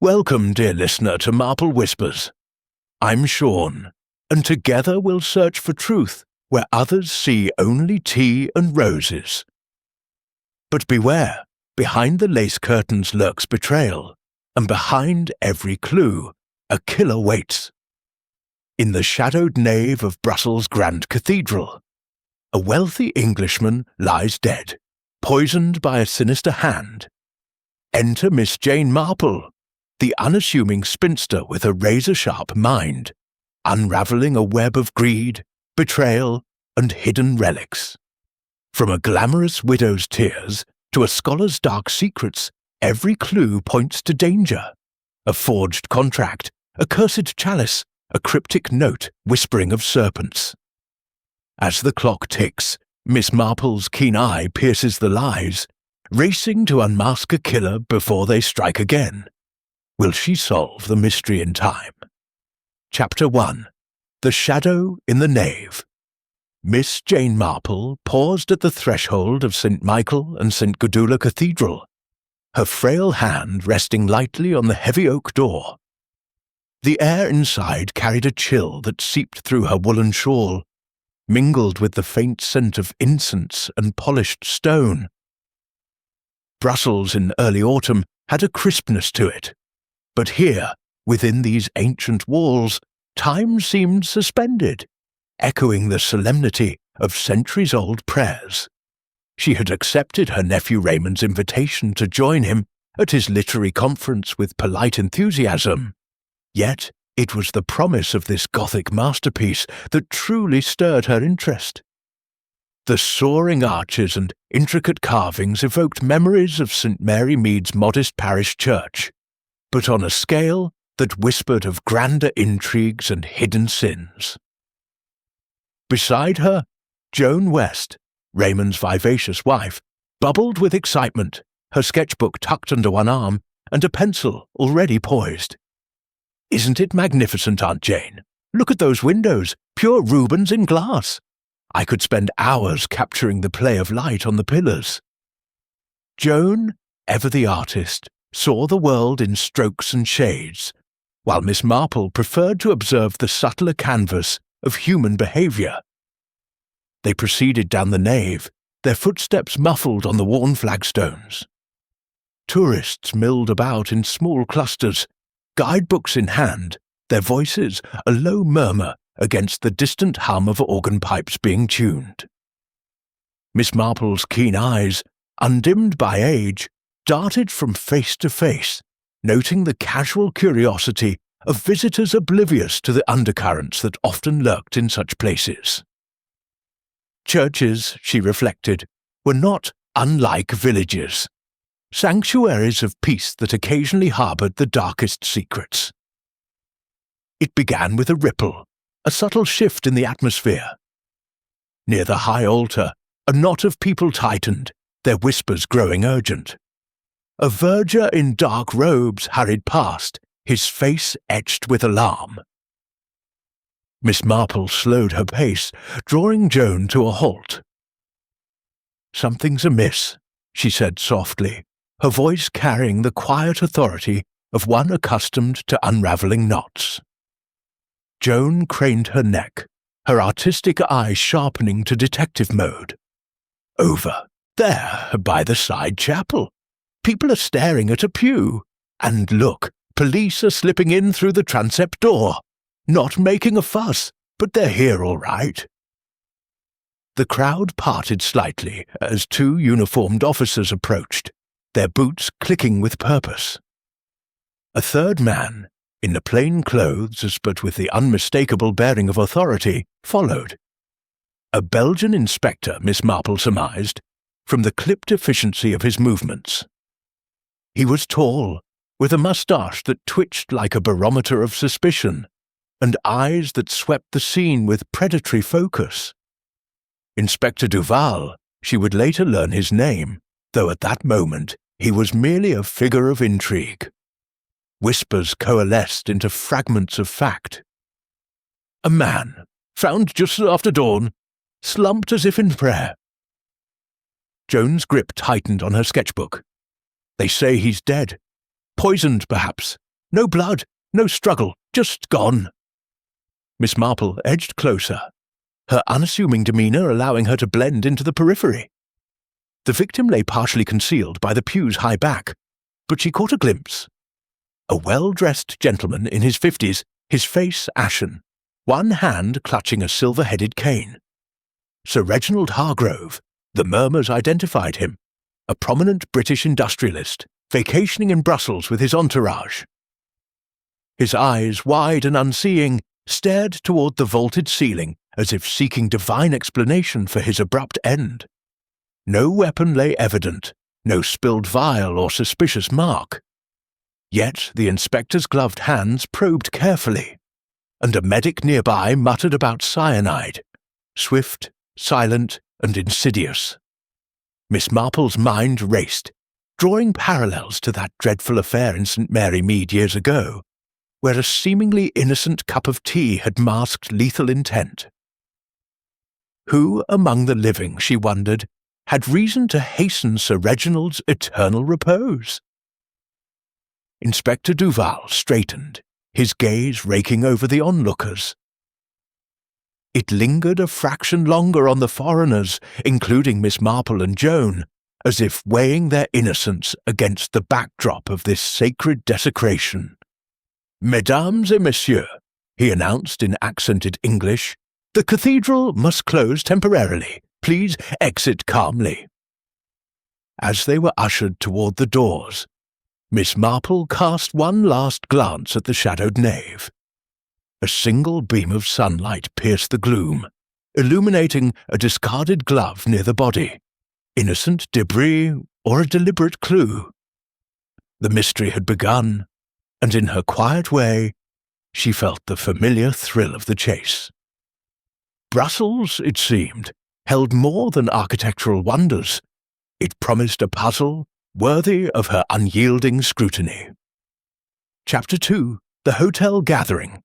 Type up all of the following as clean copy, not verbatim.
Welcome, dear listener, to Marple Whispers. I'm Sean, and together we'll search for truth where others see only tea and roses. But beware, behind the lace curtains lurks betrayal, and behind every clue, a killer waits. In the shadowed nave of Brussels' Grand Cathedral, a wealthy Englishman lies dead, poisoned by a sinister hand. Enter Miss Jane Marple, the unassuming spinster with a razor-sharp mind, unravelling a web of greed, betrayal, and hidden relics. From a glamorous widow's tears to a scholar's dark secrets, every clue points to danger. A forged contract, a cursed chalice, a cryptic note whispering of serpents. As the clock ticks, Miss Marple's keen eye pierces the lies, racing to unmask a killer before they strike again. Will she solve the mystery in time? Chapter 1. The Shadow in the Nave. Miss Jane Marple paused at the threshold of St. Michael and St. Gudula Cathedral, her frail hand resting lightly on the heavy oak door. The air inside carried a chill that seeped through her woolen shawl, mingled with the faint scent of incense and polished stone. Brussels in early autumn had a crispness to it, but here, within these ancient walls, time seemed suspended, echoing the solemnity of centuries-old prayers. She had accepted her nephew Raymond's invitation to join him at his literary conference with polite enthusiasm. Yet it was the promise of this Gothic masterpiece that truly stirred her interest. The soaring arches and intricate carvings evoked memories of St. Mary Mead's modest parish church, but on a scale that whispered of grander intrigues and hidden sins. Beside her, Joan West, Raymond's vivacious wife, bubbled with excitement, her sketchbook tucked under one arm and a pencil already poised. "Isn't it magnificent, Aunt Jane? Look at those windows, pure Rubens in glass. I could spend hours capturing the play of light on the pillars." Joan, ever the artist, saw the world in strokes and shades, while Miss Marple preferred to observe the subtler canvas of human behaviour. They proceeded down the nave, their footsteps muffled on the worn flagstones. Tourists milled about in small clusters, guidebooks in hand, their voices a low murmur against the distant hum of organ pipes being tuned. Miss Marple's keen eyes, undimmed by age, darted from face to face, noting the casual curiosity of visitors oblivious to the undercurrents that often lurked in such places. Churches, she reflected, were not unlike villages, sanctuaries of peace that occasionally harboured the darkest secrets. It began with a ripple, a subtle shift in the atmosphere. Near the high altar, a knot of people tightened, their whispers growing urgent. A verger in dark robes hurried past, his face etched with alarm. Miss Marple slowed her pace, drawing Joan to a halt. "Something's amiss," she said softly, her voice carrying the quiet authority of one accustomed to unravelling knots. Joan craned her neck, her artistic eye sharpening to detective mode. "Over there, by the side chapel. People are staring at a pew. And look, police are slipping in through the transept door. Not making a fuss, but they're here all right." The crowd parted slightly as two uniformed officers approached, their boots clicking with purpose. A third man, in the plain clothes but with the unmistakable bearing of authority, followed. A Belgian inspector, Miss Marple surmised, from the clipped efficiency of his movements. He was tall, with a moustache that twitched like a barometer of suspicion, and eyes that swept the scene with predatory focus. Inspector Duval, she would later learn his name, though at that moment he was merely a figure of intrigue. Whispers coalesced into fragments of fact. "A man, found just after dawn, slumped as if in prayer." Joan's grip tightened on her sketchbook. "They say he's dead. Poisoned, perhaps, No blood, no struggle, just gone." Miss Marple edged closer, her unassuming demeanour allowing her to blend into the periphery. The victim lay partially concealed by the pew's high back, but she caught a glimpse. A well-dressed gentleman in his 50s, his face ashen, one hand clutching a silver-headed cane. Sir Reginald Hargrove, the murmurs identified him, a prominent British industrialist, vacationing in Brussels with his entourage. His eyes, wide and unseeing, stared toward the vaulted ceiling as if seeking divine explanation for his abrupt end. No weapon lay evident, no spilled vial or suspicious mark. Yet the inspector's gloved hands probed carefully, and a medic nearby muttered about cyanide, swift, silent, and insidious. Miss Marple's mind raced, drawing parallels to that dreadful affair in St. Mary Mead years ago, where a seemingly innocent cup of tea had masked lethal intent. Who among the living, she wondered, had reason to hasten Sir Reginald's eternal repose? Inspector Duval straightened, his gaze raking over the onlookers. It lingered a fraction longer on the foreigners, including Miss Marple and Joan, as if weighing their innocence against the backdrop of this sacred desecration. "Mesdames et messieurs," he announced in accented English, "the cathedral must close temporarily. Please exit calmly." As they were ushered toward the doors, Miss Marple cast one last glance at the shadowed nave. A single beam of sunlight pierced the gloom, illuminating a discarded glove near the body, innocent debris or a deliberate clue. The mystery had begun, and in her quiet way, she felt the familiar thrill of the chase. Brussels, it seemed, held more than architectural wonders. It promised a puzzle worthy of her unyielding scrutiny. Chapter 2. The Hotel Gathering.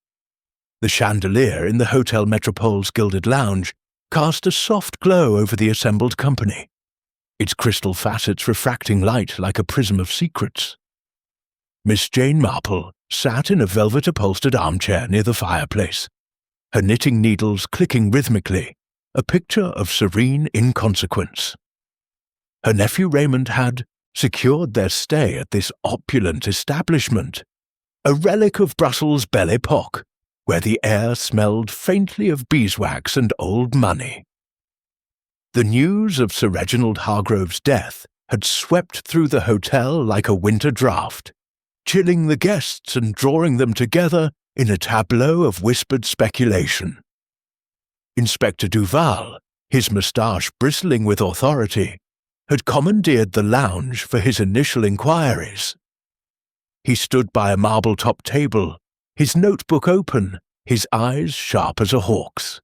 The chandelier in the Hotel Metropole's gilded lounge cast a soft glow over the assembled company, its crystal facets refracting light like a prism of secrets. Miss Jane Marple sat in a velvet-upholstered armchair near the fireplace, her knitting needles clicking rhythmically, a picture of serene inconsequence. Her nephew Raymond had secured their stay at this opulent establishment, a relic of Brussels' Belle Époque, where the air smelled faintly of beeswax and old money. The news of Sir Reginald Hargrove's death had swept through the hotel like a winter draught, chilling the guests and drawing them together in a tableau of whispered speculation. Inspector Duval, his moustache bristling with authority, had commandeered the lounge for his initial inquiries. He stood by a marble-topped table, his notebook open, his eyes sharp as a hawk's.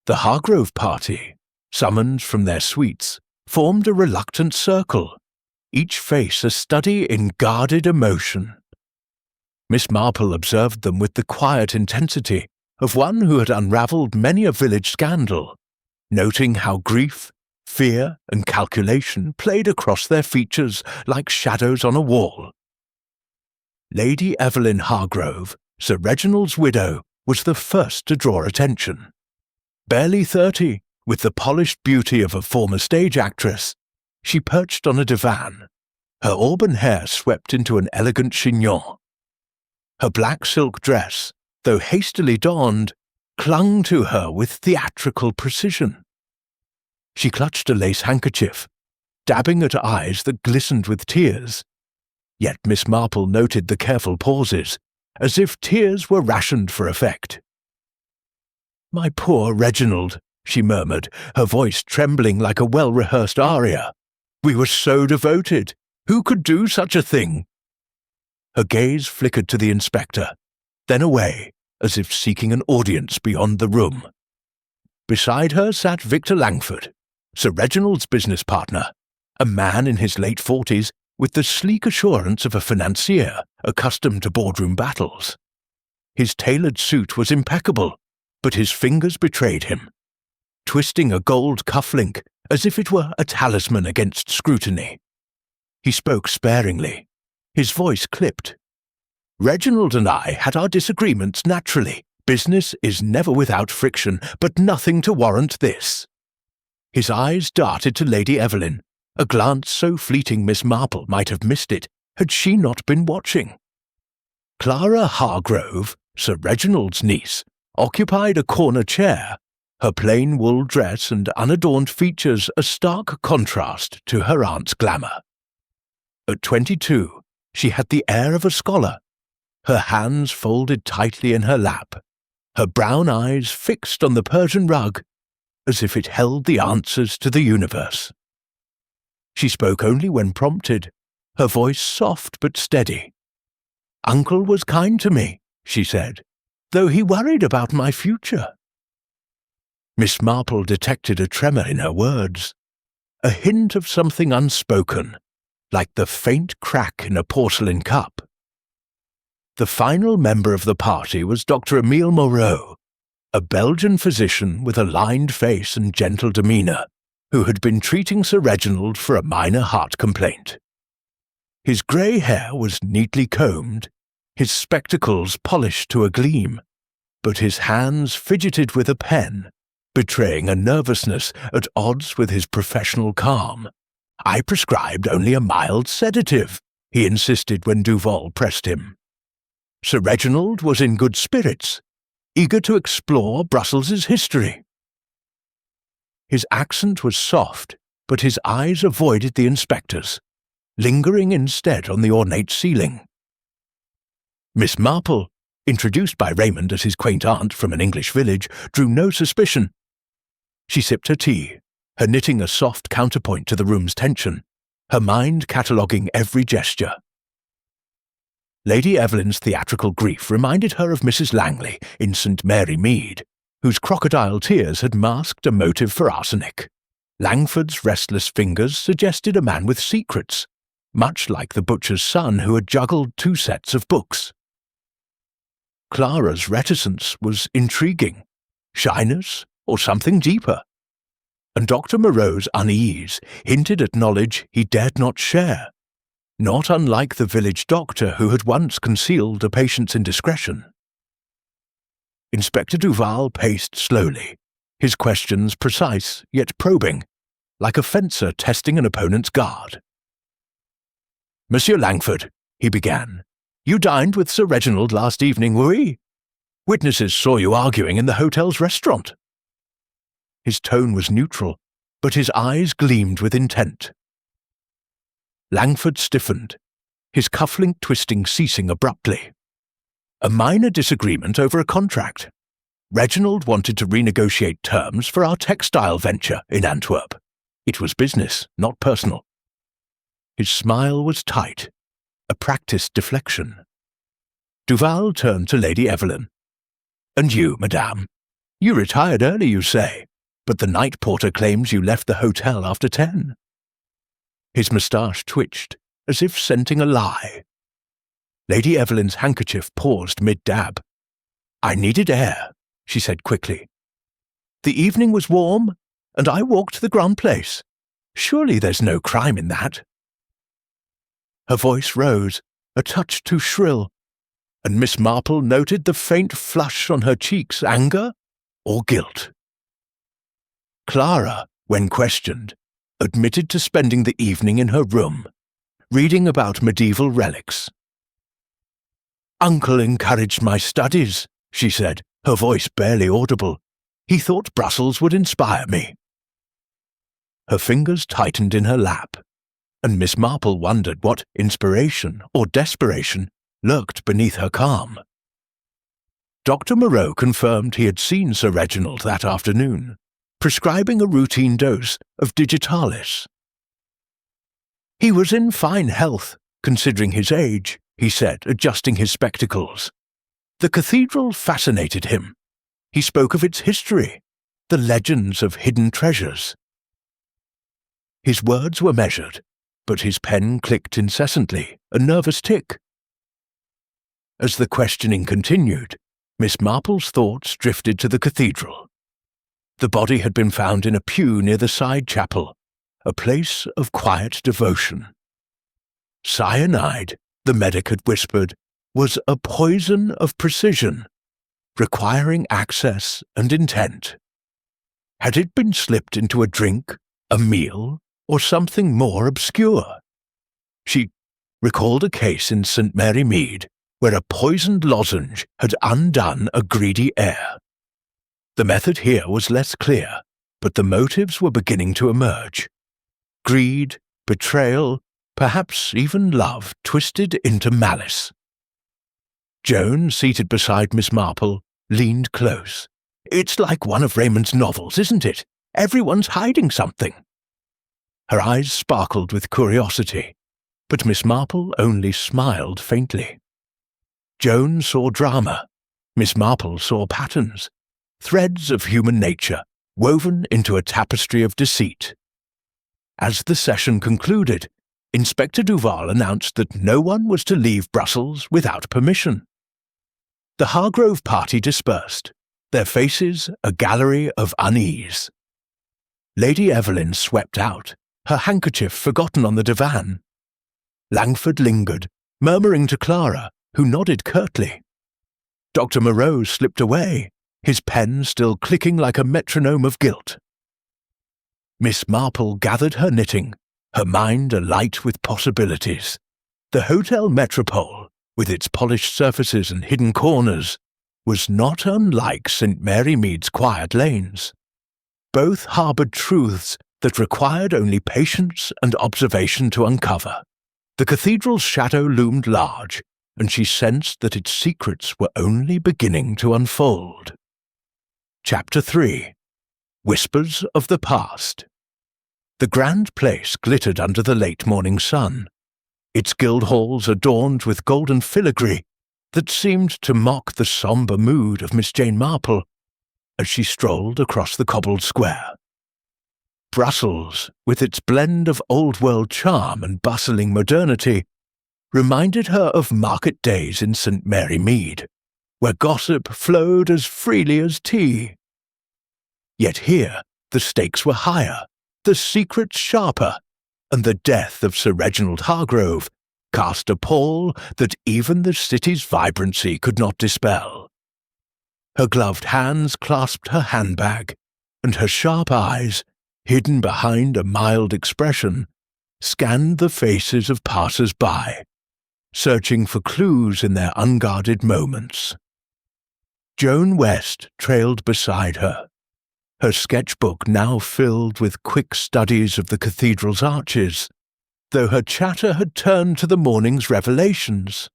The Hargrove party, summoned from their suites, formed a reluctant circle, each face a study in guarded emotion. Miss Marple observed them with the quiet intensity of one who had unravelled many a village scandal, noting how grief, fear, and calculation played across their features like shadows on a wall. Lady Evelyn Hargrove, Sir Reginald's widow, was the first to draw attention. Barely 30, with the polished beauty of a former stage actress, she perched on a divan, her auburn hair swept into an elegant chignon. Her black silk dress, though hastily donned, clung to her with theatrical precision. She clutched a lace handkerchief, dabbing at eyes that glistened with tears. Yet Miss Marple noted the careful pauses, as if tears were rationed for effect. "My poor Reginald," she murmured, her voice trembling like a well-rehearsed aria. "We were so devoted. Who could do such a thing?" Her gaze flickered to the inspector, then away, as if seeking an audience beyond the room. Beside her sat Victor Langford, Sir Reginald's business partner, a man in his late 40s with the sleek assurance of a financier accustomed to boardroom battles. His tailored suit was impeccable, but his fingers betrayed him, twisting a gold cufflink as if it were a talisman against scrutiny. He spoke sparingly, his voice clipped. Reginald and I had our disagreements naturally. Business is never without friction, but nothing to warrant this." His eyes darted to Lady Evelyn, a glance so fleeting Miss Marple might have missed it had she not been watching. Clara Hargrove, Sir Reginald's niece, occupied a corner chair, her plain wool dress and unadorned features a stark contrast to her aunt's glamour. At 22, she had the air of a scholar, her hands folded tightly in her lap, her brown eyes fixed on the Persian rug, as if it held the answers to the universe. She spoke only when prompted, her voice soft but steady. "Uncle was kind to me," she said, "though he worried about my future." Miss Marple detected a tremor in her words, a hint of something unspoken, like the faint crack in a porcelain cup. The final member of the party was Dr. Emile Moreau, a Belgian physician with a lined face and gentle demeanour, who had been treating Sir Reginald for a minor heart complaint. His grey hair was neatly combed, his spectacles polished to a gleam, but his hands fidgeted with a pen, betraying a nervousness at odds with his professional calm. "I prescribed only a mild sedative," he insisted when Duval pressed him. Sir Reginald was in good spirits, eager to explore Brussels's history. His accent was soft, but his eyes avoided the inspectors, lingering instead on the ornate ceiling. Miss Marple, introduced by Raymond as his quaint aunt from an English village, drew no suspicion. She sipped her tea, her knitting a soft counterpoint to the room's tension, her mind cataloguing every gesture. Lady Evelyn's theatrical grief reminded her of Mrs. Langley in St. Mary Mead, whose crocodile tears had masked a motive for arsenic. Langford's restless fingers suggested a man with secrets, much like the butcher's son who had juggled 2 sets of books. Clara's reticence was intriguing, shyness or something deeper, and Dr. Moreau's unease hinted at knowledge he dared not share, not unlike the village doctor who had once concealed a patient's indiscretion. Inspector Duval paced slowly, his questions precise yet probing, like a fencer testing an opponent's guard. "Monsieur Langford," he began, "you dined with Sir Reginald last evening, oui? Witnesses saw you arguing in the hotel's restaurant." His tone was neutral, but his eyes gleamed with intent. Langford stiffened, his cufflink twisting ceasing abruptly. A minor disagreement over a contract. Reginald wanted to renegotiate terms for our textile venture in Antwerp. It was business, not personal. His smile was tight, a practiced deflection. Duval turned to Lady Evelyn. "And you, madame? You retired early, you say, but the night porter claims you left the hotel after 10. His moustache twitched, as if scenting a lie. Lady Evelyn's handkerchief paused mid-dab. "I needed air," she said quickly. "The evening was warm, and I walked the Grand Place. Surely there's no crime in that." Her voice rose, a touch too shrill, and Miss Marple noted the faint flush on her cheeks, anger or guilt. Clara, when questioned, admitted to spending the evening in her room, reading about medieval relics. "Uncle encouraged my studies," she said, her voice barely audible. "He thought Brussels would inspire me." Her fingers tightened in her lap, and Miss Marple wondered what inspiration or desperation lurked beneath her calm. Dr. Moreau confirmed he had seen Sir Reginald that afternoon, prescribing a routine dose of digitalis. "He was in fine health, considering his age," he said, adjusting his spectacles. "The cathedral fascinated him. He spoke of its history, the legends of hidden treasures." His words were measured, but his pen clicked incessantly, a nervous tick. As the questioning continued, Miss Marple's thoughts drifted to the cathedral. The body had been found in a pew near the side chapel, a place of quiet devotion. "Cyanide," the medic had whispered, was a poison of precision, requiring access and intent. Had it been slipped into a drink, a meal, or something more obscure? She recalled a case in St. Mary Mead where a poisoned lozenge had undone a greedy heir. The method here was less clear, but the motives were beginning to emerge. Greed, betrayal, perhaps even love twisted into malice. Joan, seated beside Miss Marple, leaned close. "It's like one of Raymond's novels, isn't it? Everyone's hiding something." Her eyes sparkled with curiosity, but Miss Marple only smiled faintly. Joan saw drama. Miss Marple saw patterns, threads of human nature woven into a tapestry of deceit. As the session concluded, Inspector Duval announced that no one was to leave Brussels without permission. The Hargrove party dispersed, their faces a gallery of unease. Lady Evelyn swept out, her handkerchief forgotten on the divan. Langford lingered, murmuring to Clara, who nodded curtly. Dr. Moreau slipped away, his pen still clicking like a metronome of guilt. Miss Marple gathered her knitting, her mind alight with possibilities. The Hotel Metropole, with its polished surfaces and hidden corners, was not unlike St. Mary Mead's quiet lanes. Both harboured truths that required only patience and observation to uncover. The cathedral's shadow loomed large, and she sensed that its secrets were only beginning to unfold. Chapter 3. Whispers of the Past. The grand place glittered under the late morning sun, its guild halls adorned with golden filigree that seemed to mock the sombre mood of Miss Jane Marple as she strolled across the cobbled square. Brussels, with its blend of old-world charm and bustling modernity, reminded her of market days in St. Mary Mead, where gossip flowed as freely as tea. Yet here the stakes were higher, the secrets sharper, and the death of Sir Reginald Hargrove cast a pall that even the city's vibrancy could not dispel. Her gloved hands clasped her handbag, and her sharp eyes, hidden behind a mild expression, scanned the faces of passers-by, searching for clues in their unguarded moments. Joan West trailed beside her, her sketchbook now filled with quick studies of the cathedral's arches, though her chatter had turned to the morning's revelations.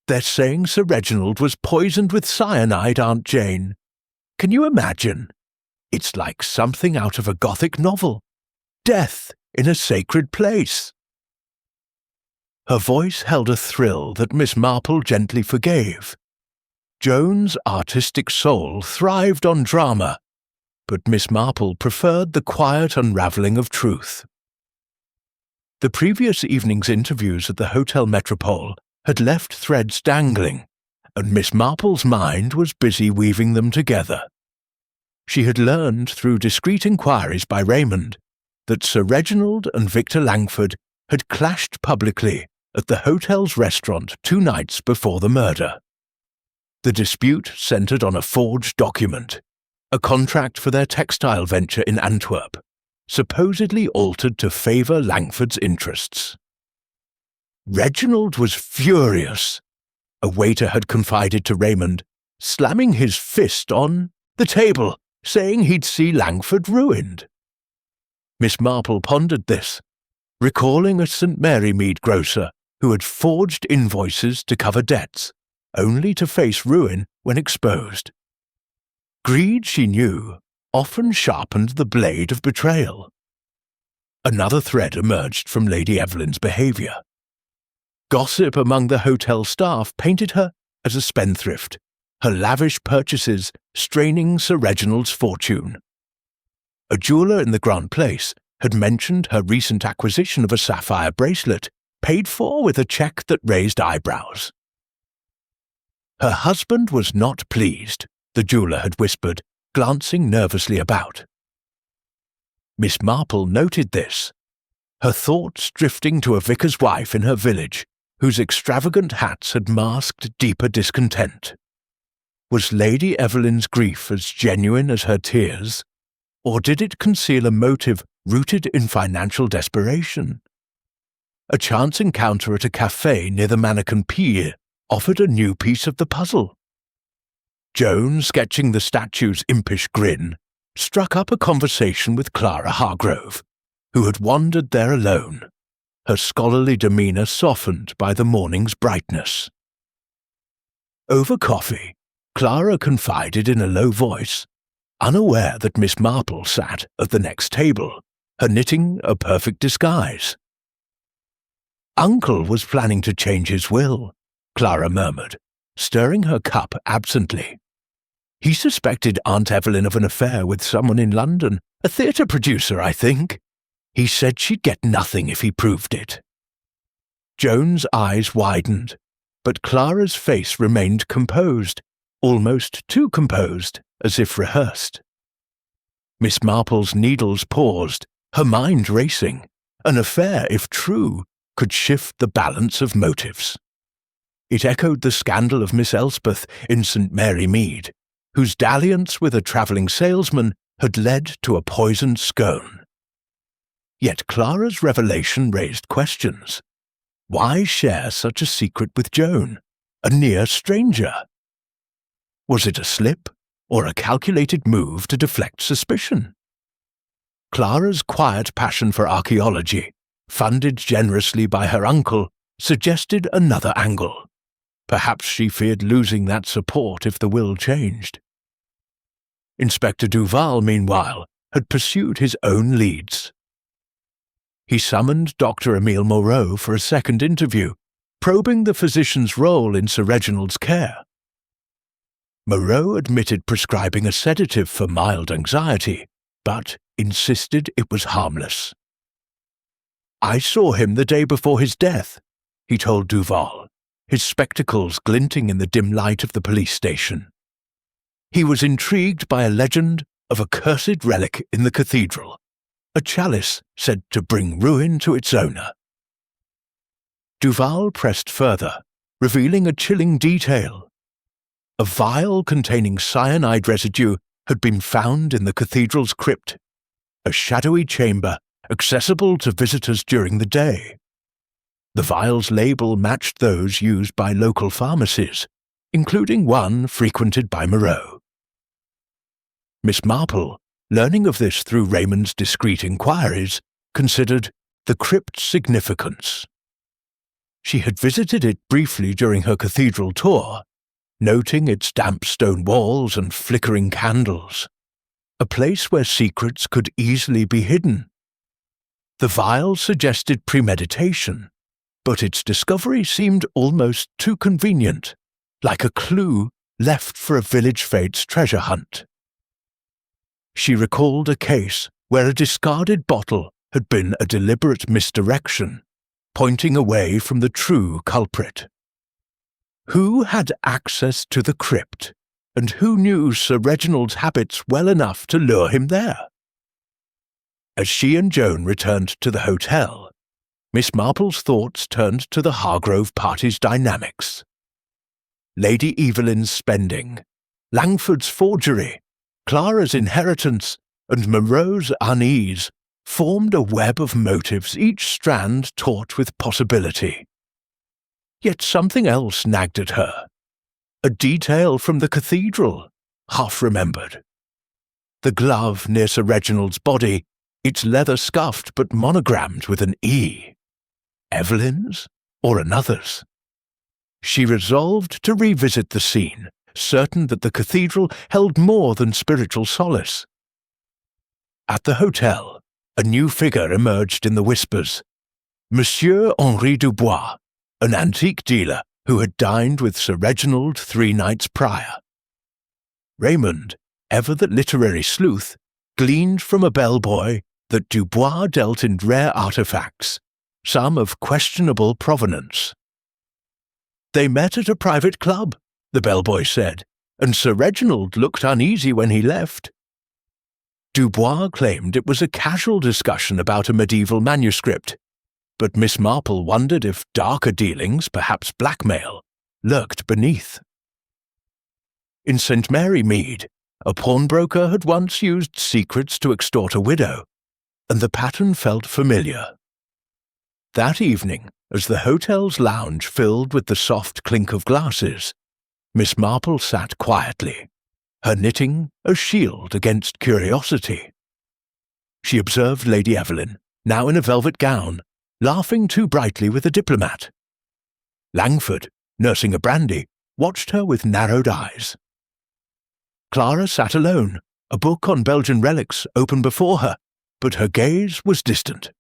"They're saying Sir Reginald was poisoned with cyanide, Aunt Jane. Can you imagine? It's like something out of a Gothic novel. Death in a sacred place." Her voice held a thrill that Miss Marple gently forgave. Joan's artistic soul thrived on drama, but Miss Marple preferred the quiet unravelling of truth. The previous evening's interviews at the Hotel Metropole had left threads dangling, and Miss Marple's mind was busy weaving them together. She had learned through discreet inquiries by Raymond that Sir Reginald and Victor Langford had clashed publicly at the hotel's restaurant 2 nights before the murder. The dispute centred on a forged document, a contract for their textile venture in Antwerp, supposedly altered to favour Langford's interests. Reginald was furious, a waiter had confided to Raymond, slamming his fist on the table, saying he'd see Langford ruined. Miss Marple pondered this, recalling a St. Mary Mead grocer who had forged invoices to cover debts, only to face ruin when exposed. Greed, she knew, often sharpened the blade of betrayal. Another thread emerged from Lady Evelyn's behaviour. Gossip among the hotel staff painted her as a spendthrift, her lavish purchases straining Sir Reginald's fortune. A jeweller in the Grand Place had mentioned her recent acquisition of a sapphire bracelet, paid for with a cheque that raised eyebrows. Her husband was not pleased, the jeweller had whispered, glancing nervously about. Miss Marple noted this, her thoughts drifting to a vicar's wife in her village, whose extravagant hats had masked deeper discontent. Was Lady Evelyn's grief as genuine as her tears, or did it conceal a motive rooted in financial desperation? A chance encounter at a café near the Mannequin Pier offered a new piece of the puzzle. Joan, sketching the statue's impish grin, struck up a conversation with Clara Hargrove, who had wandered there alone, her scholarly demeanour softened by the morning's brightness. Over coffee, Clara confided in a low voice, unaware that Miss Marple sat at the next table, her knitting a perfect disguise. "Uncle was planning to change his will," Clara murmured, stirring her cup absently. "He suspected Aunt Evelyn of an affair with someone in London, a theatre producer, I think. He said she'd get nothing if he proved it." Joan's eyes widened, but Clara's face remained composed, almost too composed, as if rehearsed. Miss Marple's needles paused, her mind racing. An affair, if true, could shift the balance of motives. It echoed the scandal of Miss Elspeth in St. Mary Mead, whose dalliance with a travelling salesman had led to a poisoned scone. Yet Clara's revelation raised questions. Why share such a secret with Joan, a near stranger? Was it a slip, or a calculated move to deflect suspicion? Clara's quiet passion for archaeology, funded generously by her uncle, suggested another angle. Perhaps she feared losing that support if the will changed. Inspector Duval, meanwhile, had pursued his own leads. He summoned Dr. Emile Moreau for a second interview, probing the physician's role in Sir Reginald's care. Moreau admitted prescribing a sedative for mild anxiety, but insisted it was harmless. "I saw him the day before his death," he told Duval, his spectacles glinting in the dim light of the police station. "He was intrigued by a legend of a cursed relic in the cathedral, a chalice said to bring ruin to its owner." Duval pressed further, revealing a chilling detail. A vial containing cyanide residue had been found in the cathedral's crypt, a shadowy chamber accessible to visitors during the day. The vial's label matched those used by local pharmacies, including one frequented by Moreau. Miss Marple, learning of this through Raymond's discreet inquiries, considered the crypt's significance. She had visited it briefly during her cathedral tour, noting its damp stone walls and flickering candles, a place where secrets could easily be hidden. The vial suggested premeditation, but its discovery seemed almost too convenient, like a clue left for a village fate's treasure hunt. She recalled a case where a discarded bottle had been a deliberate misdirection, pointing away from the true culprit. Who had access to the crypt, and who knew Sir Reginald's habits well enough to lure him there? As she and Joan returned to the hotel, Miss Marple's thoughts turned to the Hargrove party's dynamics. Lady Evelyn's spending, Langford's forgery, Clara's inheritance, and Moreau's unease formed a web of motives, each strand taut with possibility. Yet something else nagged at her. A detail from the cathedral, half-remembered. The glove near Sir Reginald's body, its leather scuffed but monogrammed with an E. Evelyn's or another's? She resolved to revisit the scene, certain that the cathedral held more than spiritual solace. At the hotel, a new figure emerged in the whispers. Monsieur Henri Dubois, an antique dealer who had dined with Sir Reginald 3 nights prior. Raymond, ever the literary sleuth, gleaned from a bellboy that Dubois dealt in rare artifacts, some of questionable provenance. "They met at a private club," the bellboy said, "and Sir Reginald looked uneasy when he left." Dubois claimed it was a casual discussion about a medieval manuscript, but Miss Marple wondered if darker dealings, perhaps blackmail, lurked beneath. In St. Mary Mead, a pawnbroker had once used secrets to extort a widow, and the pattern felt familiar. That evening, as the hotel's lounge filled with the soft clink of glasses, Miss Marple sat quietly, her knitting a shield against curiosity. She observed Lady Evelyn, now in a velvet gown, laughing too brightly with a diplomat. Langford, nursing a brandy, watched her with narrowed eyes. Clara sat alone, a book on Belgian relics open before her, but her gaze was distant.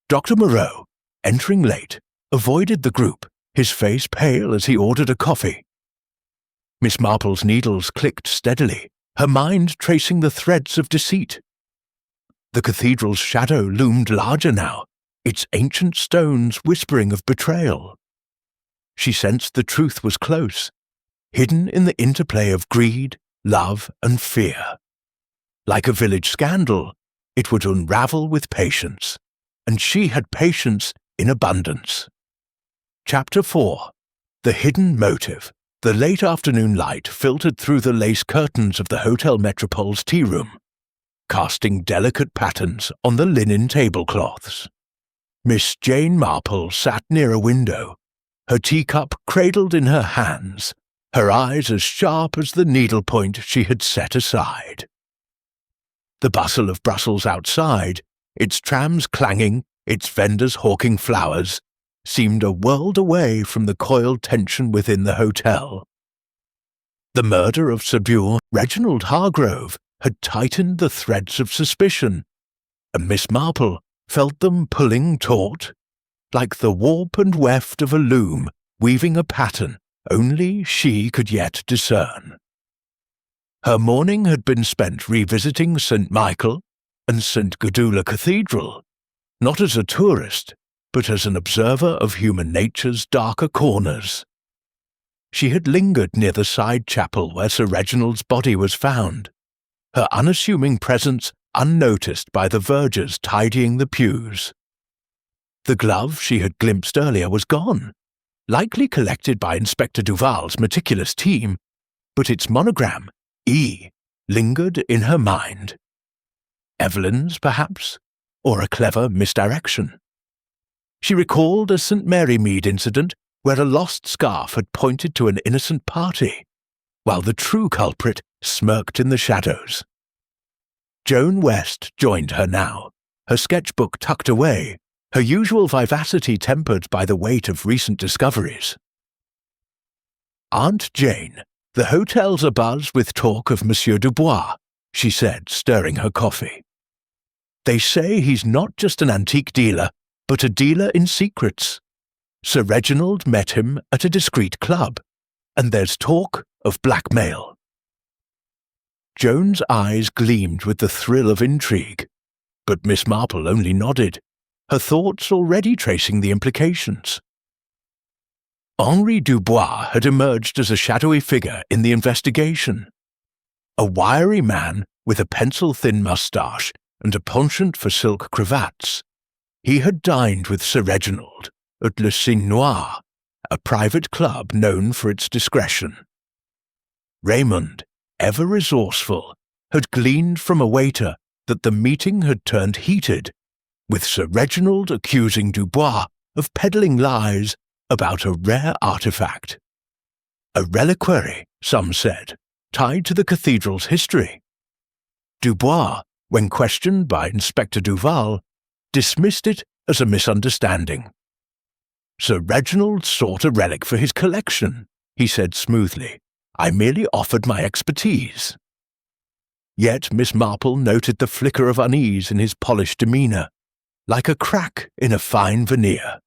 Dr. Moreau, entering late, avoided the group, his face pale as he ordered a coffee. Miss Marple's needles clicked steadily, her mind tracing the threads of deceit. The cathedral's shadow loomed larger now, its ancient stones whispering of betrayal. She sensed the truth was close, hidden in the interplay of greed, love, and fear. Like a village scandal, it would unravel with patience, and she had patience in abundance. Chapter 4. The Hidden Motive. The late afternoon light filtered through the lace curtains of the Hotel Metropole's tea room, casting delicate patterns on the linen tablecloths. Miss Jane Marple sat near a window, her teacup cradled in her hands, her eyes as sharp as the needlepoint she had set aside. The bustle of Brussels outside, its trams clanging, its vendors hawking flowers, seemed a world away from the coiled tension within the hotel. The murder of Sir Reginald Hargrove had tightened the threads of suspicion, and Miss Marple felt them pulling taut, like the warp and weft of a loom weaving a pattern only she could yet discern. Her morning had been spent revisiting St. Michael and St. Gudula Cathedral, not as a tourist, but as an observer of human nature's darker corners. She had lingered near the side chapel where Sir Reginald's body was found, her unassuming presence unnoticed by the vergers tidying the pews. The glove she had glimpsed earlier was gone, likely collected by Inspector Duval's meticulous team, but its monogram, E, lingered in her mind. Evelyn's, perhaps, or a clever misdirection. She recalled a St. Mary Mead incident where a lost scarf had pointed to an innocent party, while the true culprit smirked in the shadows. Joan West joined her now, her sketchbook tucked away, her usual vivacity tempered by the weight of recent discoveries. "Aunt Jane, the hotel's abuzz with talk of Monsieur Dubois," she said, stirring her coffee. "They say he's not just an antique dealer, but a dealer in secrets. Sir Reginald met him at a discreet club, and there's talk of blackmail." Joan's eyes gleamed with the thrill of intrigue, but Miss Marple only nodded, her thoughts already tracing the implications. Henri Dubois had emerged as a shadowy figure in the investigation. A wiry man with a pencil-thin moustache and a penchant for silk cravats, he had dined with Sir Reginald at Le Cygne Noir, a private club known for its discretion. Raymond, ever resourceful, had gleaned from a waiter that the meeting had turned heated, with Sir Reginald accusing Dubois of peddling lies about a rare artifact. A reliquary, some said, tied to the cathedral's history. Dubois, when questioned by Inspector Duval, dismissed it as a misunderstanding. "Sir Reginald sought a relic for his collection," he said smoothly. "I merely offered my expertise." Yet Miss Marple noted the flicker of unease in his polished demeanour, like a crack in a fine veneer.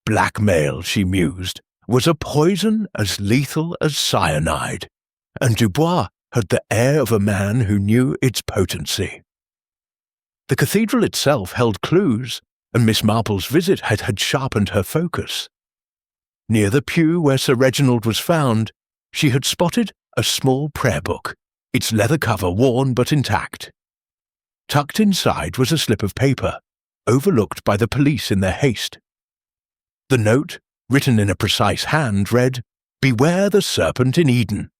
Blackmail, she mused, was a poison as lethal as cyanide, and Dubois had the air of a man who knew its potency. The cathedral itself held clues, and Miss Marple's visit had sharpened her focus. Near the pew where Sir Reginald was found, she had spotted a small prayer book, its leather cover worn but intact. Tucked inside was a slip of paper, overlooked by the police in their haste. The note, written in a precise hand, read, "Beware the serpent in Eden."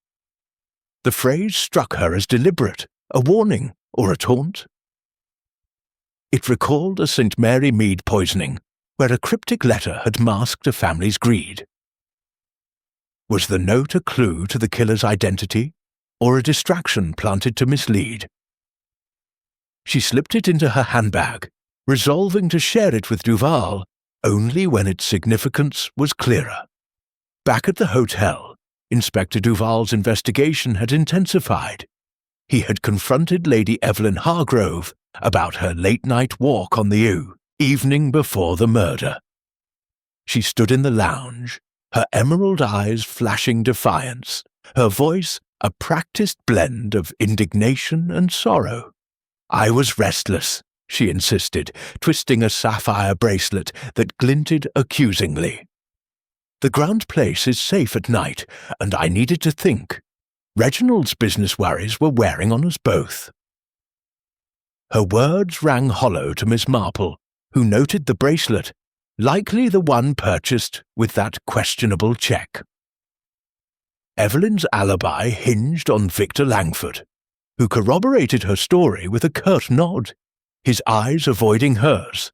The phrase struck her as deliberate, a warning or a taunt. It recalled a St. Mary mead poisoning, where a cryptic letter had masked a family's greed. Was the note a clue to the killer's identity, or a distraction planted to mislead? She slipped it into her handbag, resolving to share it with Duval only when its significance was clearer. Back at the hotel, Inspector Duval's investigation had intensified. He had confronted Lady Evelyn Hargrove about her late-night walk on the evening before the murder. She stood in the lounge, her emerald eyes flashing defiance, her voice a practiced blend of indignation and sorrow. "I was restless," she insisted, twisting a sapphire bracelet that glinted accusingly. "The Grand Place is safe at night, and I needed to think. Reginald's business worries were wearing on us both." Her words rang hollow to Miss Marple, who noted the bracelet, likely the one purchased with that questionable cheque. Evelyn's alibi hinged on Victor Langford, who corroborated her story with a curt nod, his eyes avoiding hers.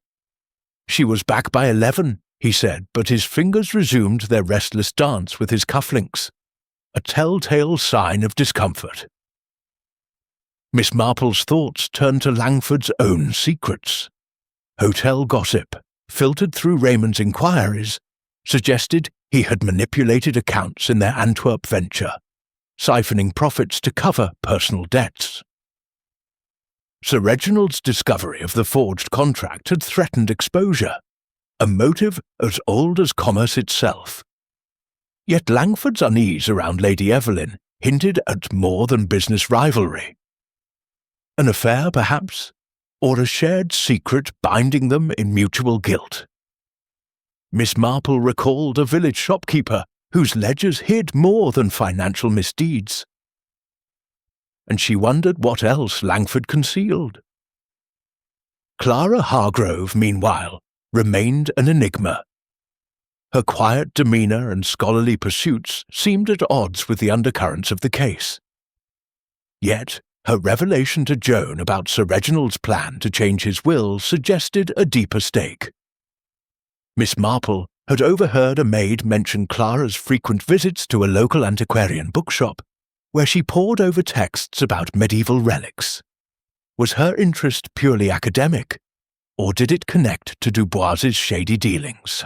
"She was back by 11, he said, but his fingers resumed their restless dance with his cufflinks, a telltale sign of discomfort." Miss Marple's thoughts turned to Langford's own secrets. Hotel gossip, filtered through Raymond's inquiries, suggested he had manipulated accounts in their Antwerp venture, siphoning profits to cover personal debts. Sir Reginald's discovery of the forged contract had threatened exposure, a motive as old as commerce itself. Yet Langford's unease around Lady Evelyn hinted at more than business rivalry. An affair, perhaps, or a shared secret binding them in mutual guilt. Miss Marple recalled a village shopkeeper whose ledgers hid more than financial misdeeds. And she wondered what else Langford concealed. Clara Hargrove, meanwhile, remained an enigma. Her quiet demeanour and scholarly pursuits seemed at odds with the undercurrents of the case. Yet, her revelation to Joan about Sir Reginald's plan to change his will suggested a deeper stake. Miss Marple had overheard a maid mention Clara's frequent visits to a local antiquarian bookshop, where she pored over texts about medieval relics. Was her interest purely academic, or did it connect to Dubois's shady dealings?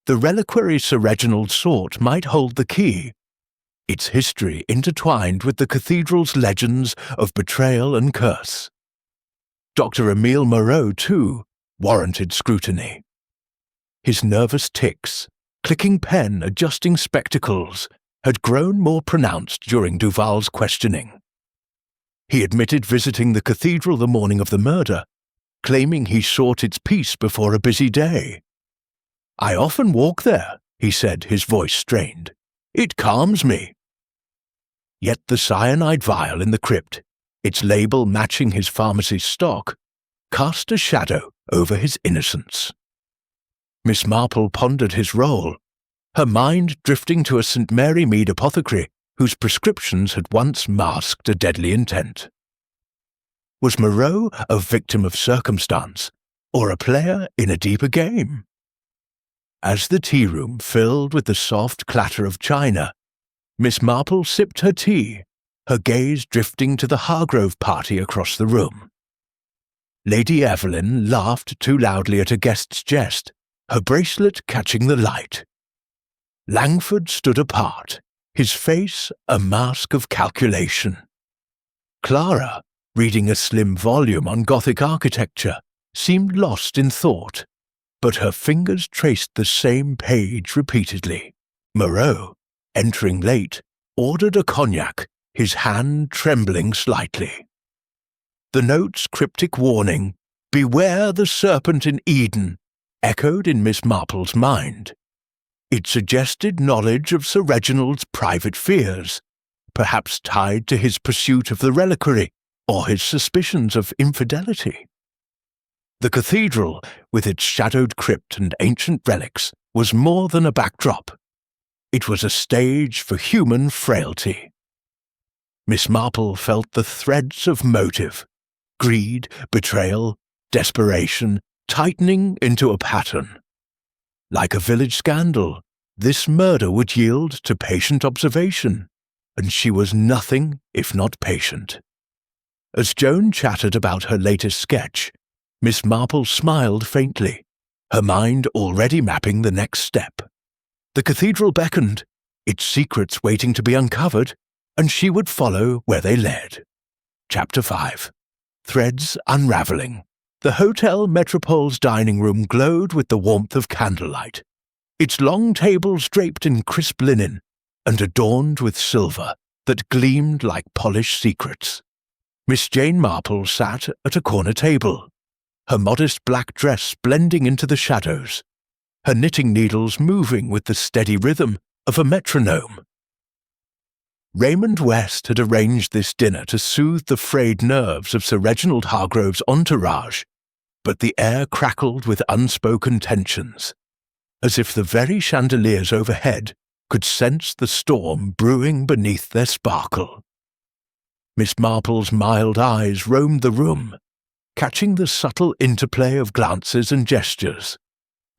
The reliquary Sir Reginald sought might hold the key, its history intertwined with the cathedral's legends of betrayal and curse. Dr. Emile Moreau, too, warranted scrutiny. His nervous tics, clicking pen, adjusting spectacles, had grown more pronounced during Duval's questioning. He admitted visiting the cathedral the morning of the murder, claiming he sought its peace before a busy day. "I often walk there," he said, his voice strained. "It calms me." Yet the cyanide vial in the crypt, its label matching his pharmacy's stock, cast a shadow over his innocence. Miss Marple pondered his role, her mind drifting to a St. Mary Mead apothecary whose prescriptions had once masked a deadly intent. Was Moreau a victim of circumstance, or a player in a deeper game? As the tea-room filled with the soft clatter of china, Miss Marple sipped her tea, her gaze drifting to the Hargrove party across the room. Lady Evelyn laughed too loudly at a guest's jest, her bracelet catching the light. Langford stood apart, his face a mask of calculation. Clara, reading a slim volume on Gothic architecture, seemed lost in thought, but her fingers traced the same page repeatedly. Moreau, entering late, ordered a cognac, his hand trembling slightly. The note's cryptic warning, "Beware the serpent in Eden," echoed in Miss Marple's mind. It suggested knowledge of Sir Reginald's private fears, perhaps tied to his pursuit of the reliquary or his suspicions of infidelity. The cathedral, with its shadowed crypt and ancient relics, was more than a backdrop. It was a stage for human frailty. Miss Marple felt the threads of motive, greed, betrayal, desperation, tightening into a pattern. Like a village scandal, this murder would yield to patient observation, and she was nothing if not patient. As Joan chattered about her latest sketch, Miss Marple smiled faintly, her mind already mapping the next step. The cathedral beckoned, its secrets waiting to be uncovered, and she would follow where they led. Chapter 5. Threads Unraveling. The Hotel Metropole's dining room glowed with the warmth of candlelight, its long tables draped in crisp linen and adorned with silver that gleamed like polished secrets. Miss Jane Marple sat at a corner table, her modest black dress blending into the shadows, her knitting needles moving with the steady rhythm of a metronome. Raymond West had arranged this dinner to soothe the frayed nerves of Sir Reginald Hargrove's entourage, but the air crackled with unspoken tensions, as if the very chandeliers overhead could sense the storm brewing beneath their sparkle. Miss Marple's mild eyes roamed the room, catching the subtle interplay of glances and gestures,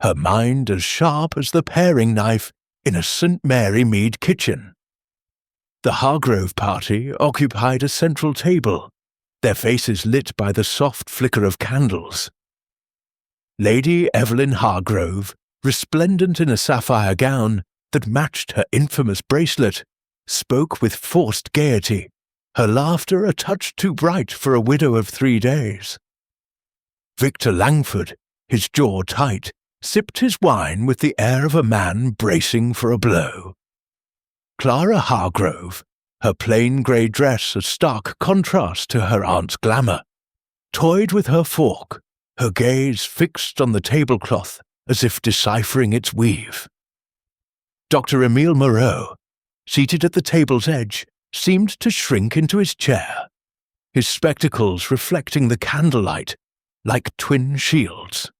her mind as sharp as the paring knife in a St. Mary Mead kitchen. The Hargrove party occupied a central table, their faces lit by the soft flicker of candles. Lady Evelyn Hargrove, resplendent in a sapphire gown that matched her infamous bracelet, spoke with forced gaiety, her laughter a touch too bright for a widow of 3 days. Victor Langford, his jaw tight, sipped his wine with the air of a man bracing for a blow. Clara Hargrove, her plain grey dress a stark contrast to her aunt's glamour, toyed with her fork, her gaze fixed on the tablecloth as if deciphering its weave. Dr. Emile Moreau, seated at the table's edge, seemed to shrink into his chair, his spectacles reflecting the candlelight like twin shields.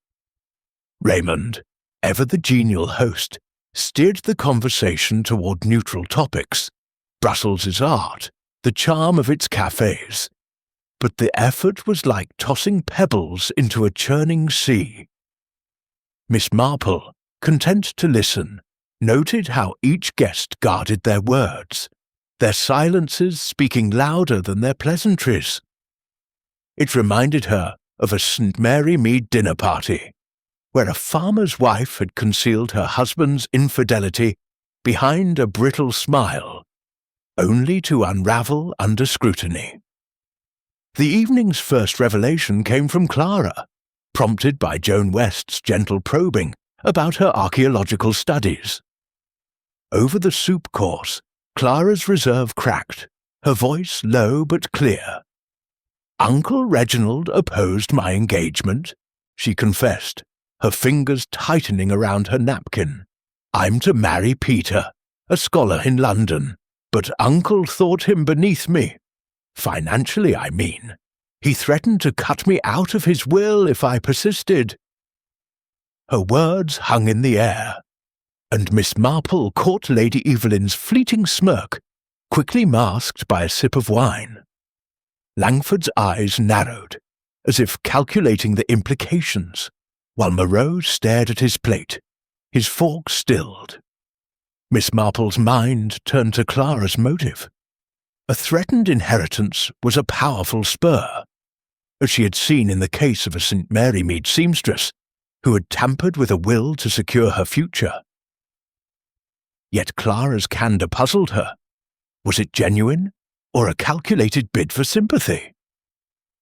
Raymond, ever the genial host, steered the conversation toward neutral topics, Brussels' art, the charm of its cafes, but the effort was like tossing pebbles into a churning sea. Miss Marple, content to listen, noted how each guest guarded their words, their silences speaking louder than their pleasantries. It reminded her of a St. Mary Mead dinner party, where a farmer's wife had concealed her husband's infidelity behind a brittle smile, only to unravel under scrutiny. The evening's first revelation came from Clara, prompted by Joan West's gentle probing about her archaeological studies. Over the soup course, Clara's reserve cracked, her voice low but clear. "Uncle Reginald opposed my engagement," she confessed, her fingers tightening around her napkin. "I'm to marry Peter, a scholar in London, but Uncle thought him beneath me. Financially, I mean. He threatened to cut me out of his will if I persisted." Her words hung in the air, and Miss Marple caught Lady Evelyn's fleeting smirk, quickly masked by a sip of wine. Langford's eyes narrowed, as if calculating the implications, while Moreau stared at his plate, his fork stilled. Miss Marple's mind turned to Clara's motive. A threatened inheritance was a powerful spur, as she had seen in the case of a St. Mary Mead seamstress who had tampered with a will to secure her future. Yet Clara's candour puzzled her. Was it genuine, or a calculated bid for sympathy?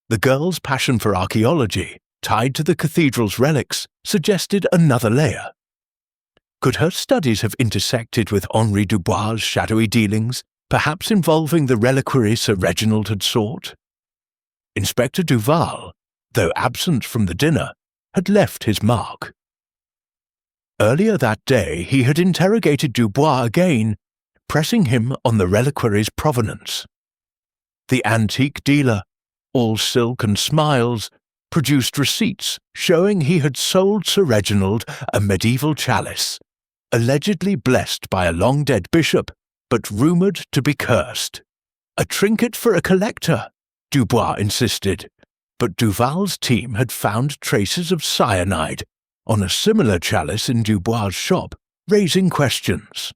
The girl's passion for archaeology, tied to the cathedral's relics, suggested another layer. Could her studies have intersected with Henri Dubois' shadowy dealings, perhaps involving the reliquary Sir Reginald had sought? Inspector Duval, though absent from the dinner, had left his mark. Earlier that day he had interrogated Dubois again, pressing him on the reliquary's provenance. The antique dealer, all silk and smiles, produced receipts showing he had sold Sir Reginald a medieval chalice, allegedly blessed by a long-dead bishop, but rumoured to be cursed. A trinket for a collector, Dubois insisted, but Duval's team had found traces of cyanide on a similar chalice in Dubois' shop, raising questions.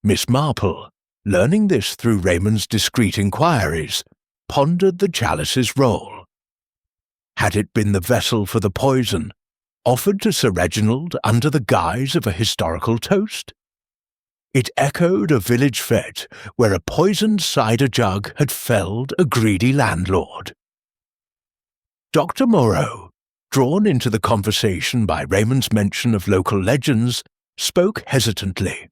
Miss Marple, learning this through Raymond's discreet inquiries, pondered the chalice's role. Had it been the vessel for the poison, offered to Sir Reginald under the guise of a historical toast? It echoed a village fete where a poisoned cider jug had felled a greedy landlord. Dr. Moreau, drawn into the conversation by Raymond's mention of local legends, spoke hesitantly.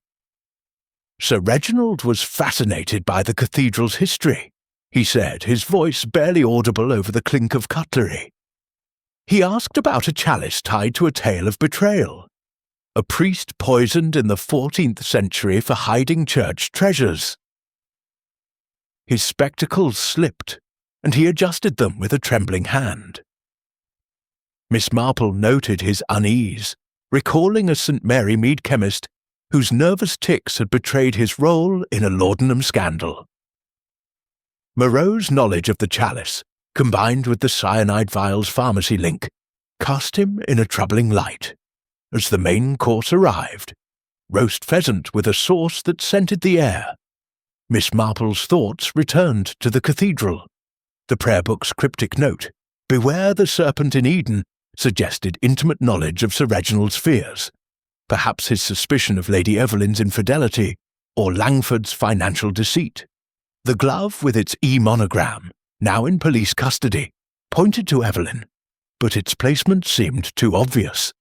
Sir Reginald was fascinated by the cathedral's history, he said, his voice barely audible over the clink of cutlery. He asked about a chalice tied to a tale of betrayal. A priest poisoned in the 14th century for hiding church treasures. His spectacles slipped, and he adjusted them with a trembling hand. Miss Marple noted his unease, recalling a St. Mary Mead chemist whose nervous tics had betrayed his role in a laudanum scandal. Moreau's knowledge of the chalice, combined with the cyanide vial's pharmacy link, cast him in a troubling light. As the main course arrived, roast pheasant with a sauce that scented the air, Miss Marple's thoughts returned to the cathedral. The prayer book's cryptic note, "Beware the serpent in Eden," suggested intimate knowledge of Sir Reginald's fears, perhaps his suspicion of Lady Evelyn's infidelity or Langford's financial deceit. The glove with its E monogram, now in police custody, pointed to Evelyn, but its placement seemed too obvious.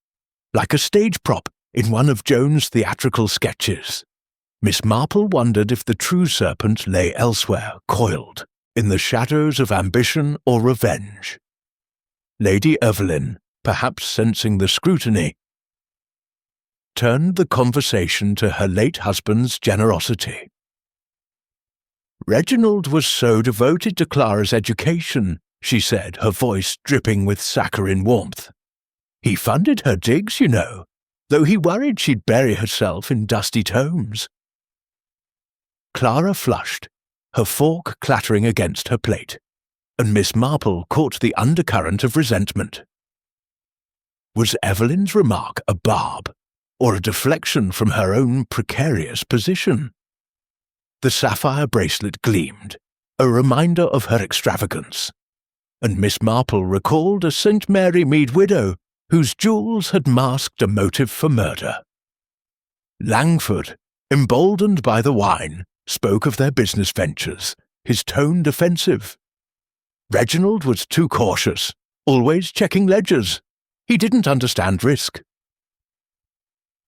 Like a stage prop in one of Joan's theatrical sketches. Miss Marple wondered if the true serpent lay elsewhere, coiled, in the shadows of ambition or revenge. Lady Evelyn, perhaps sensing the scrutiny, turned the conversation to her late husband's generosity. "Reginald was so devoted to Clara's education," she said, her voice dripping with saccharine warmth. "He funded her digs, you know, though he worried she'd bury herself in dusty tomes." Clara flushed, her fork clattering against her plate, and Miss Marple caught the undercurrent of resentment. Was Evelyn's remark a barb, or a deflection from her own precarious position? The sapphire bracelet gleamed, a reminder of her extravagance, and Miss Marple recalled a St. Mary Mead widow whose jewels had masked a motive for murder. Langford, emboldened by the wine, spoke of their business ventures, his tone defensive. Reginald was too cautious, always checking ledgers. He didn't understand risk.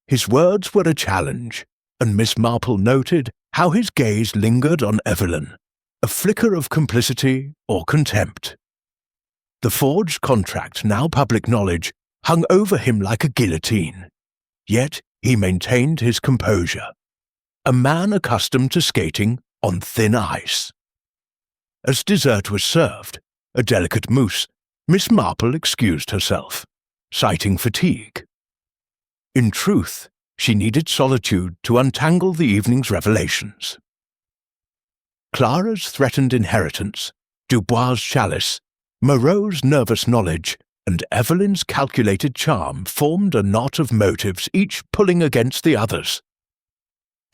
His words were a challenge, and Miss Marple noted how his gaze lingered on Evelyn, a flicker of complicity or contempt. The forged contract, now public knowledge, hung over him like a guillotine. Yet he maintained his composure, a man accustomed to skating on thin ice. As dessert was served, a delicate mousse, Miss Marple excused herself, citing fatigue. In truth, she needed solitude to untangle the evening's revelations. Clara's threatened inheritance, Dubois' chalice, Moreau's nervous knowledge, and Evelyn's calculated charm formed a knot of motives, each pulling against the others.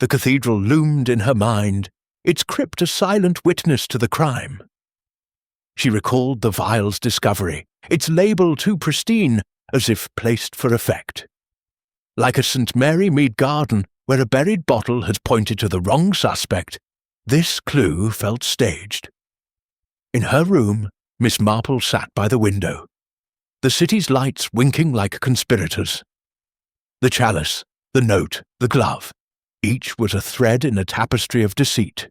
The cathedral loomed in her mind, its crypt a silent witness to the crime. She recalled the vial's discovery, its label too pristine, as if placed for effect. Like a St. Mary Mead garden where a buried bottle had pointed to the wrong suspect, this clue felt staged. In her room, Miss Marple sat by the window, the city's lights winking like conspirators. The chalice, the note, the glove, each was a thread in a tapestry of deceit.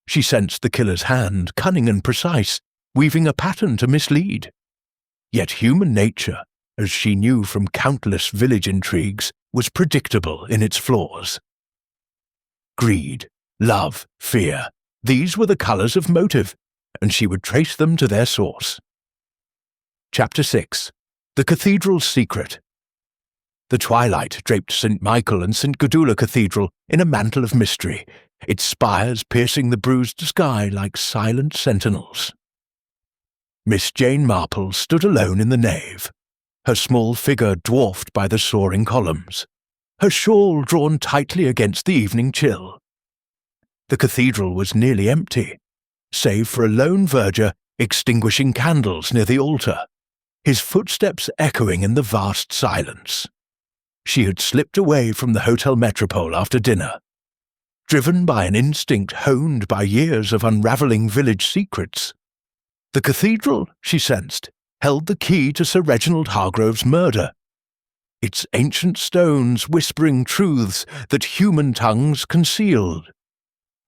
She sensed the killer's hand, cunning and precise, weaving a pattern to mislead. Yet human nature, as she knew from countless village intrigues, was predictable in its flaws. Greed, love, fear, these were the colours of motive, and she would trace them to their source. Chapter 6. The Cathedral's Secret. The twilight draped St. Michael and St. Gudula Cathedral in a mantle of mystery, its spires piercing the bruised sky like silent sentinels. Miss Jane Marple stood alone in the nave, her small figure dwarfed by the soaring columns, her shawl drawn tightly against the evening chill. The cathedral was nearly empty, save for a lone verger extinguishing candles near the altar, his footsteps echoing in the vast silence. She had slipped away from the Hotel Metropole after dinner. Driven by an instinct honed by years of unravelling village secrets, the cathedral, she sensed, held the key to Sir Reginald Hargrove's murder, its ancient stones whispering truths that human tongues concealed.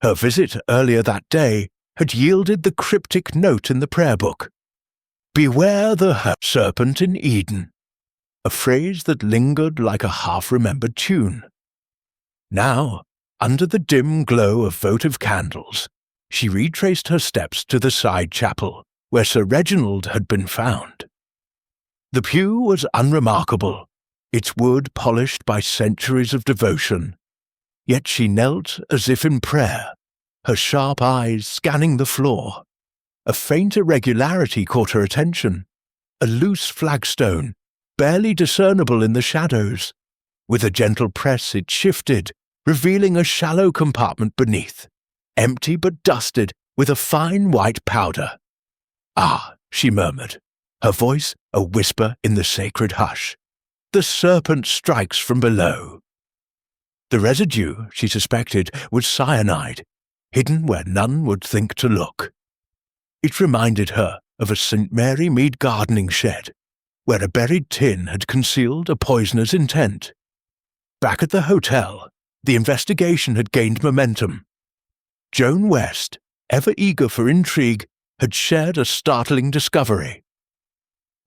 Her visit earlier that day had yielded the cryptic note in the prayer book, "Beware the serpent in Eden," a phrase that lingered like a half-remembered tune. Now, under the dim glow of votive candles, she retraced her steps to the side chapel, where Sir Reginald had been found. The pew was unremarkable, its wood polished by centuries of devotion, yet she knelt as if in prayer, her sharp eyes scanning the floor. A faint irregularity caught her attention, a loose flagstone, barely discernible in the shadows. With a gentle press it shifted, revealing a shallow compartment beneath, empty but dusted with a fine white powder. "Ah," she murmured, her voice a whisper in the sacred hush. "The serpent strikes from below." The residue, she suspected, was cyanide, hidden where none would think to look. It reminded her of a St. Mary Mead gardening shed, where a buried tin had concealed a poisoner's intent. Back at the hotel, the investigation had gained momentum. Joan West, ever eager for intrigue, had shared a startling discovery.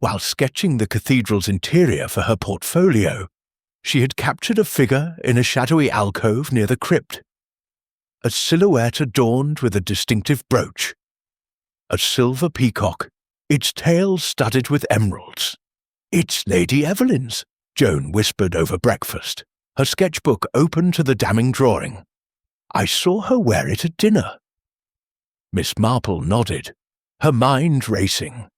While sketching the cathedral's interior for her portfolio, she had captured a figure in a shadowy alcove near the crypt. A silhouette adorned with a distinctive brooch. A silver peacock, its tail studded with emeralds. "It's Lady Evelyn's," Joan whispered over breakfast, her sketchbook open to the damning drawing. "I saw her wear it at dinner." Miss Marple nodded, her mind racing.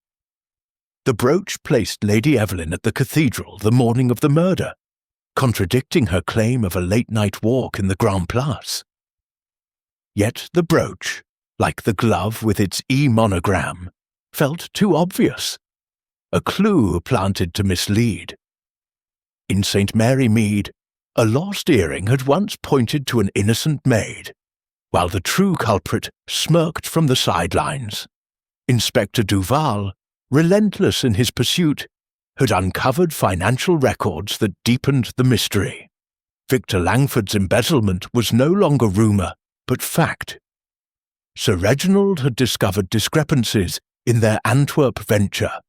The brooch placed Lady Evelyn at the cathedral the morning of the murder, contradicting her claim of a late-night walk in the Grand Place. Yet the brooch, like the glove with its E monogram, felt too obvious, a clue planted to mislead. In St. Mary Mead, a lost earring had once pointed to an innocent maid, while the true culprit smirked from the sidelines. Inspector Duval, relentless in his pursuit, had uncovered financial records that deepened the mystery. Victor Langford's embezzlement was no longer rumour, but fact. Sir Reginald had discovered discrepancies in their Antwerp venture,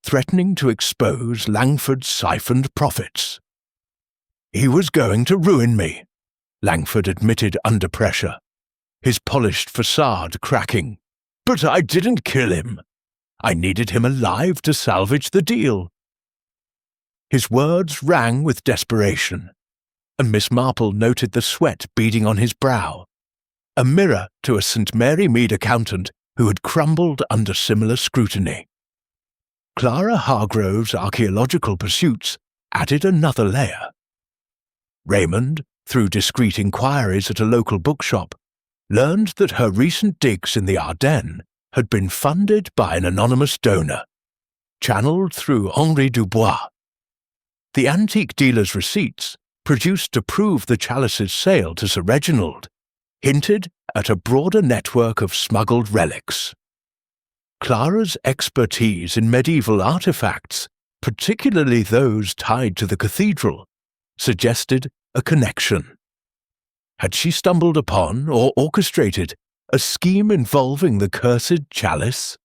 threatening to expose Langford's siphoned profits. "He was going to ruin me," Langford admitted under pressure, his polished facade cracking. "But I didn't kill him. I needed him alive to salvage the deal." His words rang with desperation, and Miss Marple noted the sweat beading on his brow, a mirror to a St. Mary Mead accountant who had crumbled under similar scrutiny. Clara Hargrove's archaeological pursuits added another layer. Raymond, through discreet inquiries at a local bookshop, learned that her recent digs in the Ardennes had been funded by an anonymous donor, channeled through Henri Dubois. The antique dealer's receipts, produced to prove the chalice's sale to Sir Reginald, hinted at a broader network of smuggled relics. Clara's expertise in medieval artifacts, particularly those tied to the cathedral, suggested a connection. Had she stumbled upon or orchestrated a scheme involving the cursed chalice?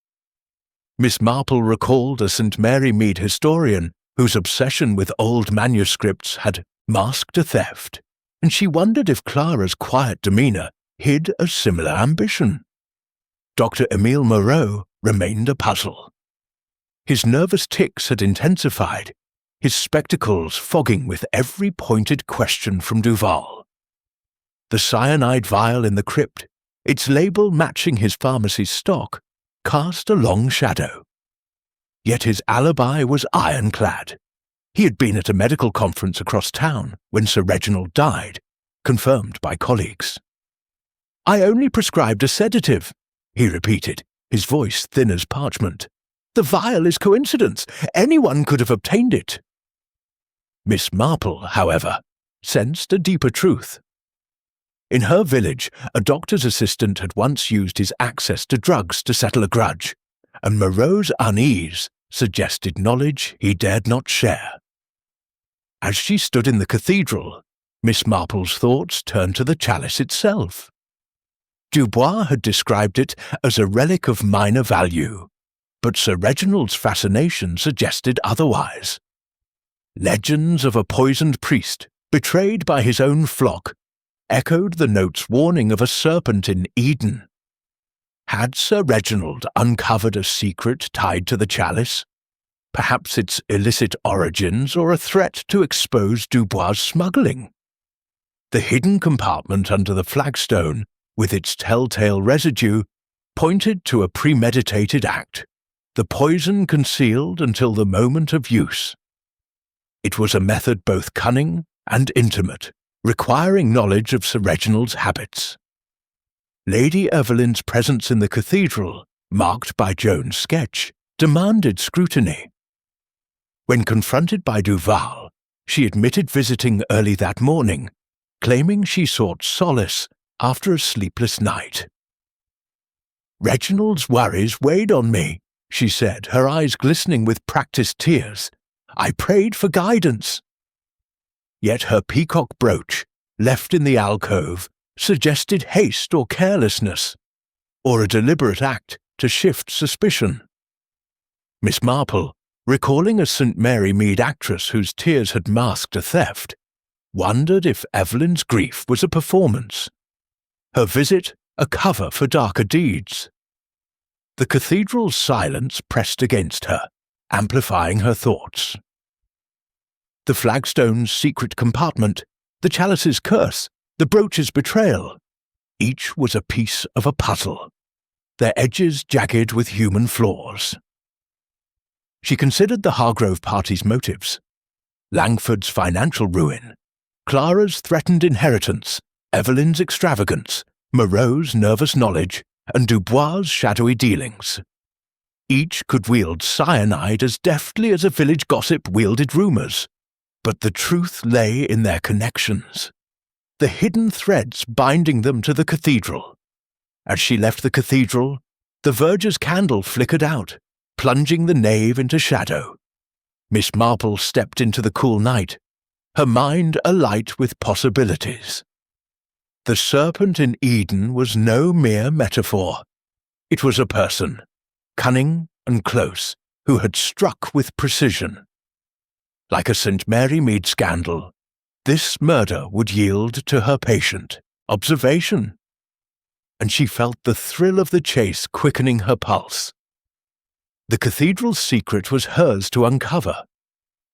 Miss Marple recalled a St. Mary Mead historian whose obsession with old manuscripts had masked a theft, and she wondered if Clara's quiet demeanour hid a similar ambition. Dr. Emile Moreau remained a puzzle. His nervous tics had intensified, his spectacles fogging with every pointed question from Duval. The cyanide vial in the crypt, its label matching his pharmacy's stock, cast a long shadow. Yet his alibi was ironclad. He had been at a medical conference across town when Sir Reginald died, confirmed by colleagues. "I only prescribed a sedative," he repeated, his voice thin as parchment. "The vial is coincidence. Anyone could have obtained it." Miss Marple, however, sensed a deeper truth. In her village, a doctor's assistant had once used his access to drugs to settle a grudge, and Moreau's unease suggested knowledge he dared not share. As she stood in the cathedral, Miss Marple's thoughts turned to the chalice itself. Dubois had described it as a relic of minor value, but Sir Reginald's fascination suggested otherwise. Legends of a poisoned priest, betrayed by his own flock, echoed the note's warning of a serpent in Eden. Had Sir Reginald uncovered a secret tied to the chalice? Perhaps its illicit origins or a threat to expose Dubois' smuggling? The hidden compartment under the flagstone, with its telltale residue, pointed to a premeditated act, the poison concealed until the moment of use. It was a method both cunning and intimate, requiring knowledge of Sir Reginald's habits. Lady Evelyn's presence in the cathedral, marked by Joan's sketch, demanded scrutiny. When confronted by Duval, she admitted visiting early that morning, claiming she sought solace after a sleepless night. "Reginald's worries weighed on me," she said, her eyes glistening with practiced tears. "I prayed for guidance." Yet her peacock brooch, left in the alcove, suggested haste or carelessness, or a deliberate act to shift suspicion. Miss Marple, recalling a St. Mary Mead actress whose tears had masked a theft, wondered if Evelyn's grief was a performance, her visit a cover for darker deeds. The cathedral's silence pressed against her, amplifying her thoughts. The flagstone's secret compartment, the chalice's curse, the brooch's betrayal, each was a piece of a puzzle, their edges jagged with human flaws. She considered the Hargrove party's motives: Langford's financial ruin, Clara's threatened inheritance, Evelyn's extravagance, Moreau's nervous knowledge, and Dubois' shadowy dealings. Each could wield cyanide as deftly as a village gossip wielded rumours, but the truth lay in their connections, the hidden threads binding them to the cathedral. As she left the cathedral, the verger's candle flickered out, plunging the nave into shadow. Miss Marple stepped into the cool night, her mind alight with possibilities. The serpent in Eden was no mere metaphor. It was a person, cunning and close, who had struck with precision. Like a St. Mary Mead scandal, this murder would yield to her patient observation, and she felt the thrill of the chase quickening her pulse. The cathedral's secret was hers to uncover,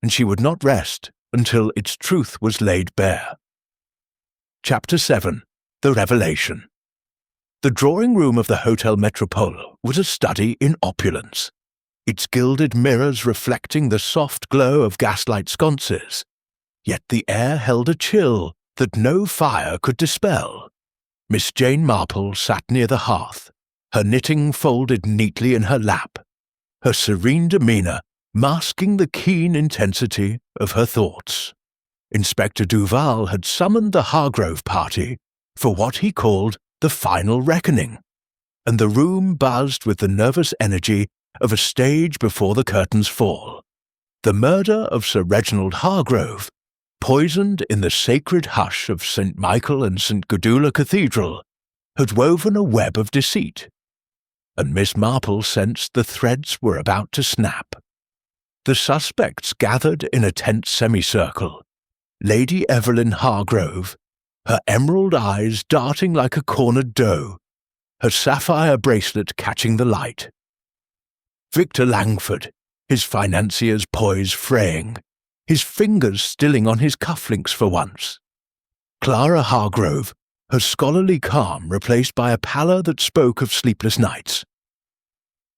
and she would not rest until its truth was laid bare. Chapter 7. The Revelation. The drawing-room of the Hotel Metropole was a study in opulence, its gilded mirrors reflecting the soft glow of gaslight sconces, yet the air held a chill that no fire could dispel. Miss Jane Marple sat near the hearth, her knitting folded neatly in her lap, her serene demeanour masking the keen intensity of her thoughts. Inspector Duval had summoned the Hargrove party for what he called the final reckoning, and the room buzzed with the nervous energy of a stage before the curtains fall. The murder of Sir Reginald Hargrove, poisoned in the sacred hush of St. Michael and St. Gudula Cathedral, had woven a web of deceit, and Miss Marple sensed the threads were about to snap. The suspects gathered in a tense semicircle. Lady Evelyn Hargrove, her emerald eyes darting like a cornered doe, her sapphire bracelet catching the light. Victor Langford, his financier's poise fraying, his fingers stilling on his cufflinks for once. Clara Hargrove, her scholarly calm replaced by a pallor that spoke of sleepless nights.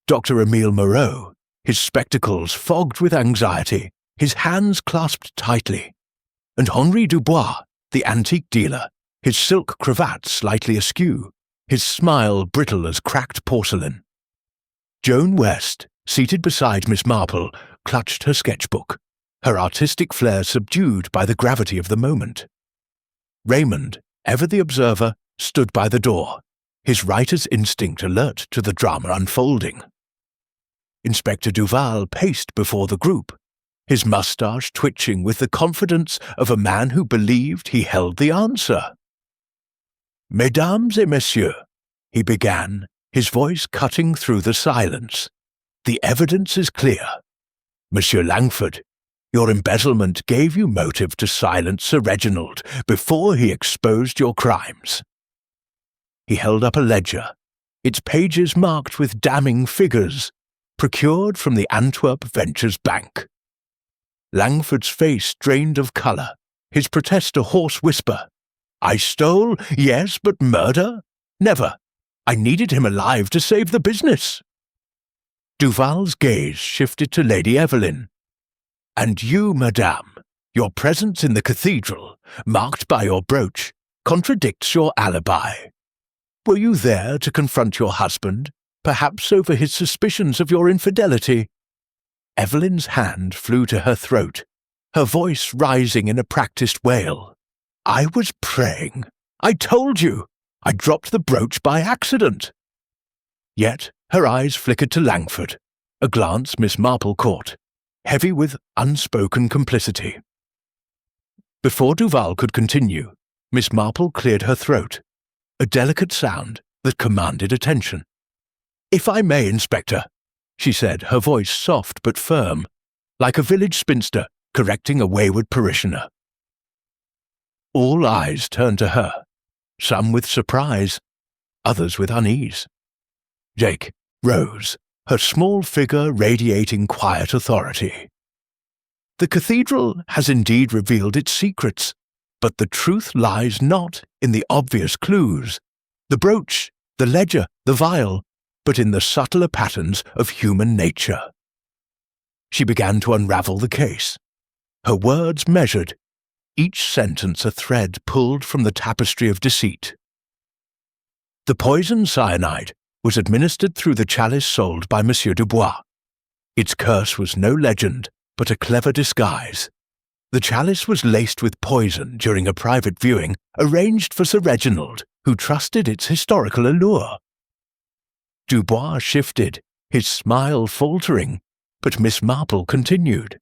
Dr. Emile Moreau, his spectacles fogged with anxiety, his hands clasped tightly, and Henri Dubois, the antique dealer, his silk cravat slightly askew, his smile brittle as cracked porcelain. Joan West, seated beside Miss Marple, clutched her sketchbook, her artistic flair subdued by the gravity of the moment. Raymond, ever the observer, stood by the door, his writer's instinct alert to the drama unfolding. Inspector Duval paced before the group, his moustache twitching with the confidence of a man who believed he held the answer. "Mesdames et messieurs," he began, his voice cutting through the silence, "the evidence is clear. Monsieur Langford, your embezzlement gave you motive to silence Sir Reginald before he exposed your crimes." He held up a ledger, its pages marked with damning figures, procured from the Antwerp Ventures Bank. Langford's face drained of colour, his protest a hoarse whisper. "I stole, yes, but murder? Never. I needed him alive to save the business." Duval's gaze shifted to Lady Evelyn. "And you, madame, your presence in the cathedral, marked by your brooch, contradicts your alibi. Were you there to confront your husband, perhaps over his suspicions of your infidelity?" Evelyn's hand flew to her throat, her voice rising in a practiced wail. "I was praying. I told you. I dropped the brooch by accident." Yet her eyes flickered to Langford, a glance Miss Marple caught, heavy with unspoken complicity. Before Duval could continue, Miss Marple cleared her throat, a delicate sound that commanded attention. "If I may, Inspector," she said, her voice soft but firm, like a village spinster correcting a wayward parishioner. All eyes turned to her, some with surprise, others with unease. Jake rose, her small figure radiating quiet authority. "The cathedral has indeed revealed its secrets, but the truth lies not in the obvious clues, the brooch, the ledger, the vial, but in the subtler patterns of human nature." She began to unravel the case, her words measured, each sentence a thread pulled from the tapestry of deceit. The poison cyanide was administered through the chalice sold by Monsieur Dubois. Its curse was no legend, but a clever disguise. The chalice was laced with poison during a private viewing arranged for Sir Reginald, who trusted its historical allure. Dubois shifted, his smile faltering, but Miss Marple continued.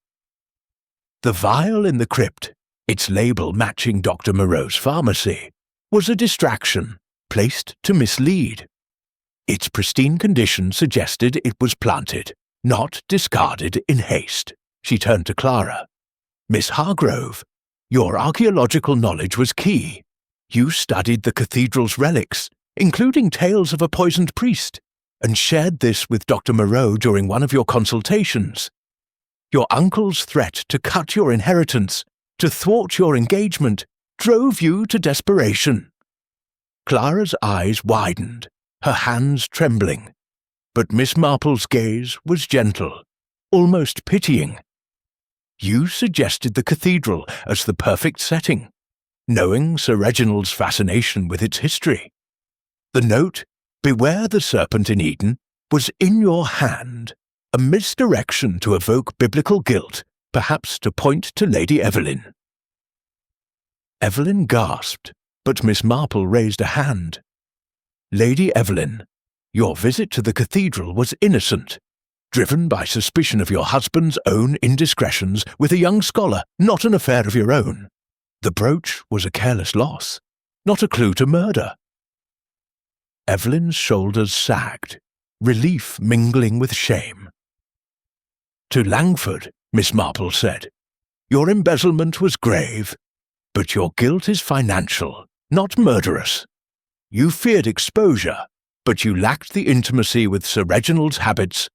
"The vial in the crypt, its label matching Dr. Moreau's pharmacy, was a distraction, placed to mislead. Its pristine condition suggested it was planted, not discarded in haste." She turned to Clara. "Miss Hargrove, your archaeological knowledge was key. You studied the cathedral's relics, including tales of a poisoned priest, and shared this with Dr. Moreau during one of your consultations. Your uncle's threat to cut your inheritance, to thwart your engagement, drove you to desperation." Clara's eyes widened, her hands trembling, but Miss Marple's gaze was gentle, almost pitying. "You suggested the cathedral as the perfect setting, knowing Sir Reginald's fascination with its history. The note, 'Beware the serpent in Eden,' was in your hand, a misdirection to evoke biblical guilt, perhaps to point to Lady Evelyn." Evelyn gasped, but Miss Marple raised a hand. "Lady Evelyn, your visit to the cathedral was innocent, driven by suspicion of your husband's own indiscretions with a young scholar, not an affair of your own. The brooch was a careless loss, not a clue to murder." Evelyn's shoulders sagged, relief mingling with shame. "To Langford," Miss Marple said, "your embezzlement was grave, but your guilt is financial, not murderous. You feared exposure, but you lacked the intimacy with Sir Reginald's habits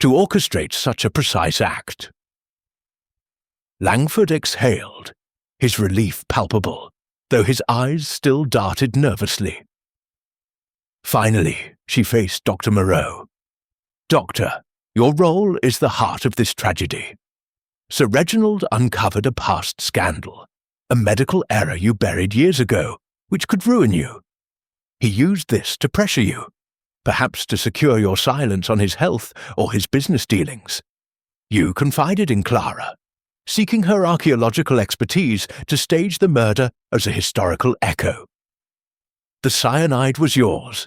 to orchestrate such a precise act. Langford exhaled, his relief palpable, though his eyes still darted nervously. Finally, she faced Dr. Moreau. "Doctor, your role is the heart of this tragedy. Sir Reginald uncovered a past scandal, a medical error you buried years ago, which could ruin you. He used this to pressure you, perhaps to secure your silence on his health or his business dealings. You confided in Clara, seeking her archaeological expertise to stage the murder as a historical echo. The cyanide was yours,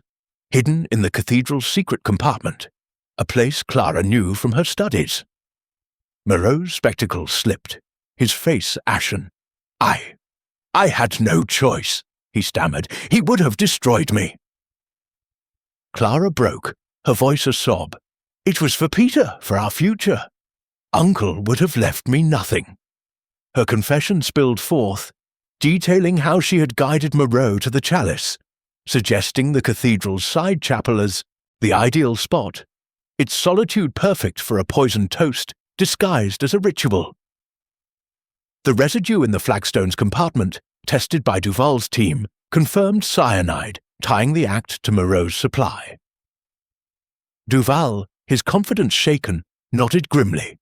hidden in the cathedral's secret compartment, a place Clara knew from her studies." Moreau's spectacles slipped, his face ashen. I had no choice," he stammered. "He would have destroyed me." Clara broke, her voice a sob. "It was for Peter, for our future. Uncle would have left me nothing." Her confession spilled forth, detailing how she had guided Moreau to the chalice, suggesting the cathedral's side chapel as the ideal spot, its solitude perfect for a poisoned toast disguised as a ritual. The residue in the flagstone's compartment, tested by Duval's team, confirmed cyanide, tying the act to Moreau's supply. Duval, his confidence shaken, nodded grimly.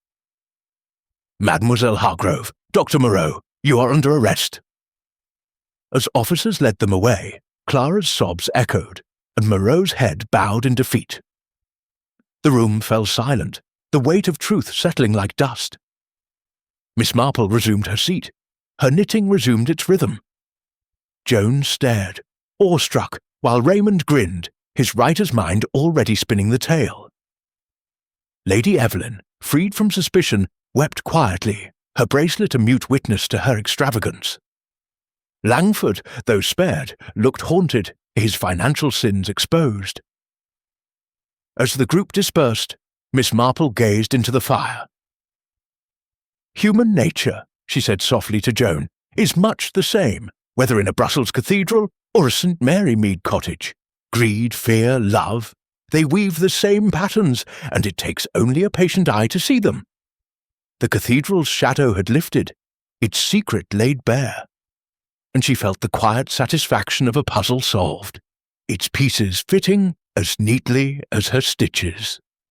"Mademoiselle Hargrove, Dr. Moreau, you are under arrest." As officers led them away, Clara's sobs echoed, and Moreau's head bowed in defeat. The room fell silent, the weight of truth settling like dust. Miss Marple resumed her seat. Her knitting resumed its rhythm. Joan stared, awestruck, while Raymond grinned, his writer's mind already spinning the tale. Lady Evelyn, freed from suspicion, wept quietly, her bracelet a mute witness to her extravagance. Langford, though spared, looked haunted, his financial sins exposed. As the group dispersed, Miss Marple gazed into the fire. "Human nature," she said softly to Joan, "is much the same, whether in a Brussels Cathedral or a St. Mary Mead cottage. Greed, fear, love, they weave the same patterns, and it takes only a patient eye to see them." The cathedral's shadow had lifted, its secret laid bare, and she felt the quiet satisfaction of a puzzle solved, its pieces fitting as neatly as her stitches.